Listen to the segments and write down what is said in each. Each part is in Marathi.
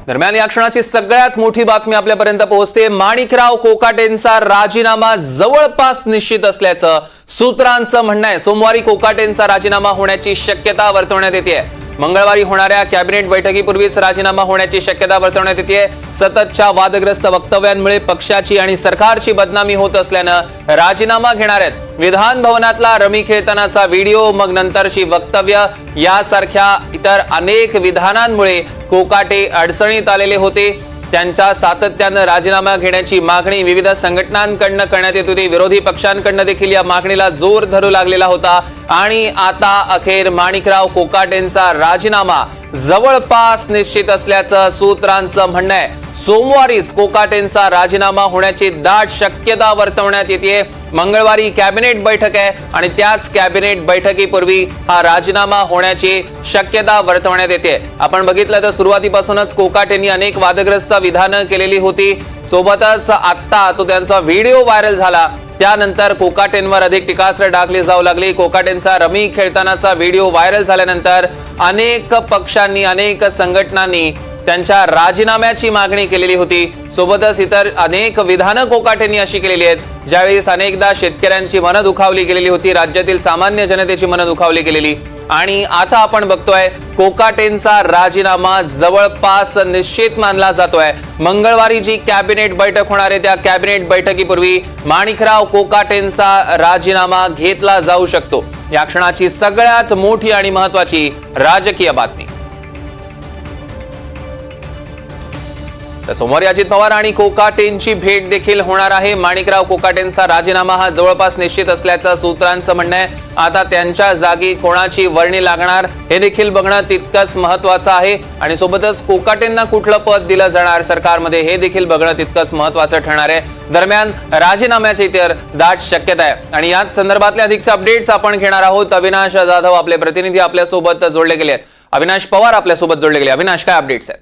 दरम्यान या क्षणाची सगळ्यात मोठी बातमी आपल्यापर्यंत पोहोचते। माणिकराव कोकाटेंचा राजीनामा जवळपास निश्चित असल्याचं सूत्रांचं म्हणणं आहे। सोमवारी कोकाटेंचा राजीनामा होण्याची शक्यता वर्तवण्यात येते। मंगळवारी होणाऱ्या कॅबिनेट बैठकीपूर्वीच राजीनामा होण्याची शक्यता वर्तवण्यात येते। सततच्या वादग्रस्त वक्तव्यांमुळे पक्षाची आणि सरकारची बदनामी होत असल्यानं राजीनामा घेणार आहेत। विधान भवनातला रमी खेळतानाचा व्हिडिओ, मग नंतरची वक्तव्य यासारख्या इतर अनेक विधानांमुळे कोकाटे अडचणीत आलेले होते। त्यांच्या सातत्यानं राजीनामा घेण्याची मागणी विविध संघटनांकडून करण्यात येत होती। विरोधी पक्षांकडून देखील या मागणीला जोर धरू लागलेला होता आणि आता अखेर माणिकराव कोकाटेंचा राजीनामा जवळपास निश्चित असल्याचं सूत्रांचं म्हणणं आहे। सोमवारीच कोकाटेंचा राजीनामा होण्याची दाट शक्यता वर्तवण्यात येते। मंगळवारी कॅबिनेट बैठक आहे आणि त्याच कॅबिनेट बैठकीपूर्वी हा राजीनामा होण्याची शक्यता वर्तवण्यात येते। आपण बघितलं तर सुरुवातीपासूनच कोकाटेंनी अनेक वादग्रस्त विधानं केलेली होती। सोबतच आता तो त्यांचा व्हिडिओ व्हायरल झाला, त्यानंतर कोकाटेंवर अधिक टीकास्त्र टाकली जाऊ लागली। कोकाटेंचा रमी खेळतानाचा व्हिडिओ व्हायरल झाल्यानंतर अनेक पक्षांनी, अनेक संघटनांनी त्यांच्या राजीनाम्याची मागणी केलेली होती। सोबतच इतर अनेक विधानं कोकाटेंनी अशी केलेली आहेत ज्यावेळेस अनेकदा शेतकऱ्यांची मनं दुखावली गेलेली होती, राज्यातील सामान्य जनतेची मनं दुखावली गेलेली। आणि आता आपण बघतोय कोकाटेंचा राजीनामा जवळपास निश्चित मानला जातोय। मंगळवारी जी कॅबिनेट बैठक होणार आहे त्या कॅबिनेट बैठकीपूर्वी माणिकराव कोकाटेंचा राजीनामा घेतला जाऊ शकतो। या क्षणाची सगळ्यात मोठी आणि महत्त्वाची राजकीय बातमी। तर सोमवारी अजित पवार आणि कोकाटेंची भेट देखील होणार आहे। माणिकराव कोकाटेंचा राजीनामा हा जवळपास निश्चित असल्याचं सूत्रांचं म्हणणं आहे। आता त्यांच्या जागी कोणाची वर्णी लागणार हे देखील बघणं तितकंच महत्त्वाचं आहे आणि सोबतच कोकाटेंना कुठलं पद दिलं जाणार सरकारमध्ये हे देखील बघणं तितकंच महत्त्वाचं ठरणार आहे। दरम्यान राजीनाम्याची तर दाट शक्यता आहे आणि याच संदर्भातले अधिकचे अपडेट्स आपण घेणार आहोत। अविनाश जाधव आपले प्रतिनिधी आपल्यासोबत जोडले गेले आहेत। अविनाश पवार आपल्यासोबत जोडले गेले। अविनाश, काय अपडेट्स आहेत?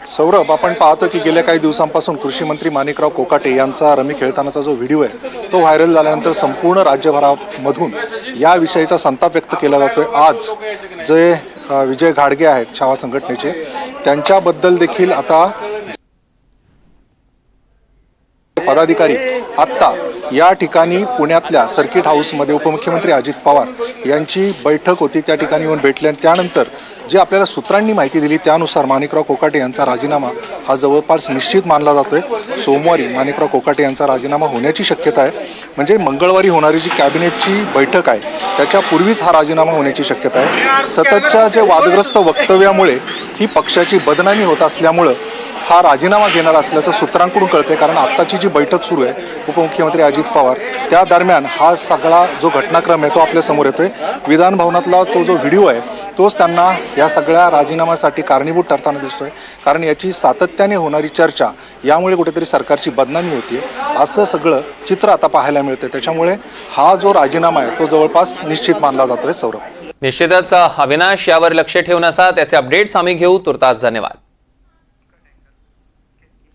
सौरभ, आपण पाहतो की गेल्या काही दिवसांपासून कृषी मंत्री माणिकराव कोकाटे यांचा रमी खेळतानाचा जो व्हिडिओ आहे तो व्हायरल झाल्यानंतर संपूर्ण राज्यभरामधून या विषयीचा संताप व्यक्त केला जातोय। आज जे विजय घाडगे आहेत छावा संघटनेचे, त्यांच्याबद्दल देखील आता पदाधिकारी आत्ता या ठिकाणी पुण्यातल्या सर्किट हाऊसमध्ये उपमुख्यमंत्री अजित पवार यांची बैठक होती, त्या ठिकाणी येऊन भेटले आणि त्यानंतर जे आपल्याला सूत्रांनी माहिती दिली त्यानुसार माणिकराव कोकाटे यांचा राजीनामा हा जवळपास निश्चित मानला जातोय। सोमवारी माणिकराव कोकाटे यांचा राजीनामा होण्याची शक्यता आहे, म्हणजे मंगळवारी होणारी जी कॅबिनेटची बैठक आहे त्याच्यापूर्वीच हा राजीनामा होण्याची शक्यता आहे। सततच्या जे वादग्रस्त वक्तव्यामुळे ही पक्षाची बदनामी होत असल्यामुळं हा राजीनामा घेणार असल्याचं सूत्रांकडून कळते, कारण आत्ताची जी बैठक सुरू आहे उपमुख्यमंत्री अजित पवार त्या दरम्यान हा सगळा जो घटनाक्रम आहे तो आपल्या समोर येतोय। विधान भवनातला तो जो व्हिडिओ आहे तोच त्यांना या सगळ्या राजीनाम्यासाठी कारणीभूत ठरताना दिसतोय, कारण याची सातत्याने होणारी चर्चा यामुळे कुठेतरी सरकारची बदनामी होती असं सगळं चित्र आता पाहायला मिळते। त्याच्यामुळे हा जो राजीनामा आहे तो जवळपास निश्चित मानला जातोय। सौरभ, निश्चितच अविनाश, यावर लक्ष ठेवून असा त्याचे अपडेट्स आम्ही घेऊ। तुर्तास धन्यवाद।